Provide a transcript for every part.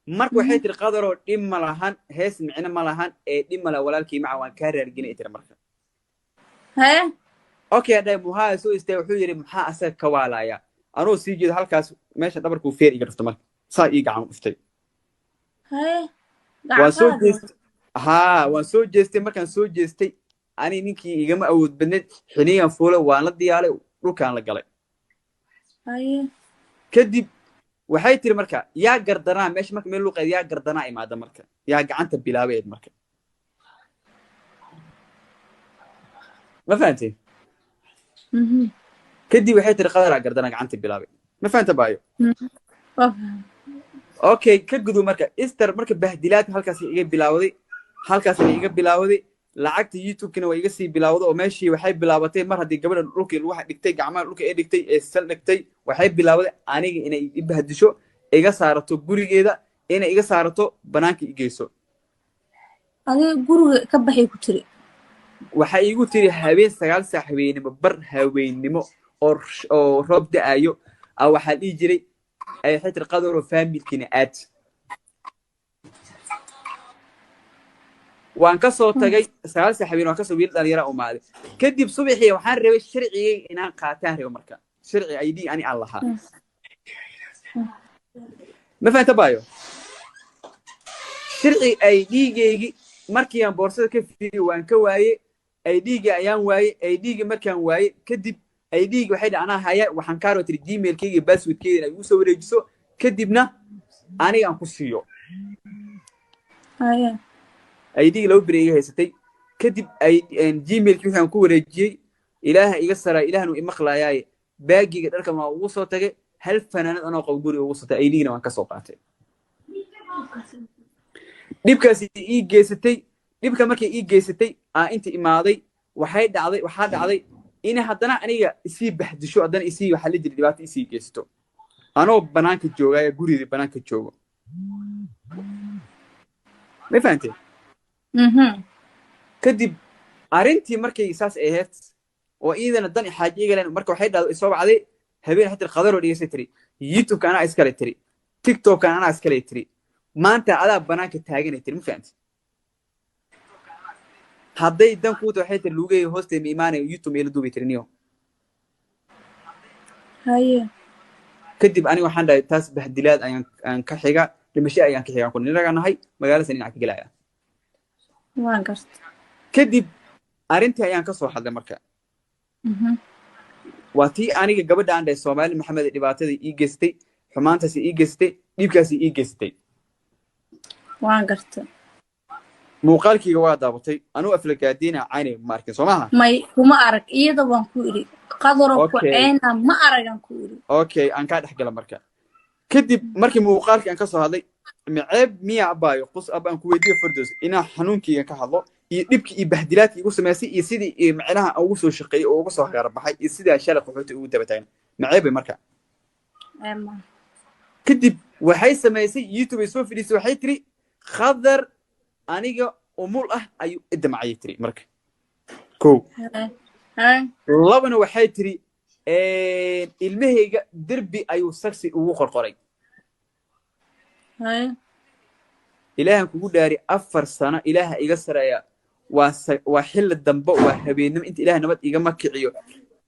marka waxay tiri qadaroo dhib ma lahan hees micno ma lahan ee dhib mala walaalkii maca waan kaa raargina tiri marka haye okay hadhay muhaa soo istay wuxuu yidhi maxaa asaga ka waalaya anuu sii jeedo halkaas meesha dhabarkuu feer iga dhufta marka saa ii gacan dhuftay haye waan soo gacan jeestay haa waan soo jeestay markaan soo jeestay ani ninkii igama awood badneed xiniyan fuule waan la diyaalay dhulkaan la galay haye kadib waxay tiri marka yaa gardanaa meesha marka meel luuqeed yaa gardanaa imaada marka yaa gacanta bilaabeed marka ma fahantay kadib waxay tiri qadaraa gardanaa gacanta bilaabay ma fahanta baayo okay ka gudu marka Easter marka bahdilaad halkaas iga bilaawday halkaasna iga bilaawday lacagta YouTube-kana waa iga sii bilaawday oo meeshii waxay bilaabatay mar haddii gabadha dhulkii waxa dhigtay gacmaha dhulka ee dhigtay ee sal dhigtay waxay bilaawday aniga inay i bahdisho iga saarato gurigeeda inay iga saarato banaanka i geyso adiga guriga ka baxay ku tiri waxay igu tiri habeen 9 saac habeenimo bar habeenimo oo roob da'ayo waxaa dhihi jiray ay xitir qadar oo familkiina aad waan ka soo tagay 9 saac habeen waan ka soo wiil dhalinyaro u maaday kadib subaxii waxaan rabay sharcigay inaan qaataan rabo marka sharci ID ani allaha ma fahanta baayo sharci ID-gaygi markii aan boorsada ka fiiriyay waan ka waayay ID-ga ayaan waayay ID-ga markaan waayay kadib ID-ga waxay dhacnaa haya waxaan ka roo tiri Gmail-kayga password-kayga inay igu soo wareejiso kadibna aniga aan ku siiyo haye ID-ga loo bireeyay haysatay kadib Gmail-kii waxaan ku wareejiyay ilaaha iga saraa ilaahna ima maqlaayay baagiga dharka ma ugu soo tagay hal fanaanad anoo qabo guriga ugu soo tagay ID-gana waan ka soo qaatay dhibkaasi ii geysatay dhibka markay ii geysatay inta imaaday waxaa dhacday in haddana aniga isii bahdisho haddana isii waxa la jira dhibaato isii geysato anoo banaanka joogaya guriga banaanka joogo ma fahantay kadib arintii markay saas ahayd oo iidana dan xaaji igaleen marka waxay dhacday soo bacday habeen hatta qadar oo dhigasay tiri YouTube-ka anaa iskale tiri TikTok-ka anaa iskale tiri maanta adaa banaanka taagan tiri ma fahantay hadday dan ku tahay xitaa lugay hooste mi iimaanay YouTube ila duubay tirniyo haye kadib ani waxaan dhahay taas bahdilaad ayaan ka xiga dhimasho ayaan ka xiga ku niraganahay magaalada Saniin ka galaya waan gartay kadib arintii ayaan ka soo hadlay marka waa tii aniga gabadha aan dhahay Soomaali Maxamed dhibaatada ii geystay xumaantaas ii geystay dhibkaas ii geystay waan gartay muuqaalkiiga waa daabatay anuu aflagaadiina caynay markin Soomaha may kuma arag iyada waan ku iri qadaro ku ceena ma aragan ku iri okay aan ka dhaxgala marka kadib markii muuqaalkii aan ka soo hadlay maceeb miya abaayo qos abaan ku weydiyo Firdaws inaa xanuunkiiga ka hadlo iyo dhibkii iyo bahdilaadkii igu sameysay iyo sidii macnaha ugu soo shaqeeyay oo ugu soo gaarbaxay iyo sidii shalay quxuuta ugu dabatay maceeb marka kadib waxay sameysay YouTube soo fidisay waxay tiri khadar aniga umul ayu idmacay tiri marka ko labana waxay tiri ilmahayga derbi ayuu saksi ugu qorqoray ilaahan kugu dhaari 4 sano ilaaha iga sareeya waa xil dambe waa habeenimo inta ilaaha nabad iga makiciyo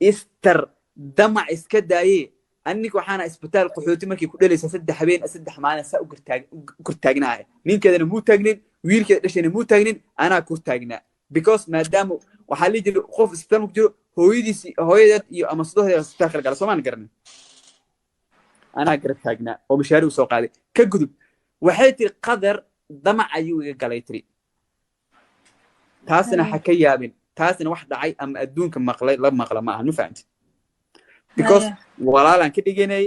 Easter damac iska daayay aniga waxaana isbitaal qaxooti markii ku dhalaysa 3 habeen 3 maalin saa u gurtaagnaay ninkeedana muu taagnin wiilkeeda dhashayna muu taagnin anaa ku taagnaa because maadaama waxa la jiro qof isbitaal ku jiro hooyadeed iyo ama sadohdeeda isbitaal kala gala Soomaan garan anaa garab taagnaa oo mishaari u soo qaaday ka gudub waxay tiri qadar damac ayuu iga galay tiri taasna ha ka yaabin taasna wax dhacay ama adduunka maqlay la maqla ma aha ma fahanti because walaalan ka dhiganay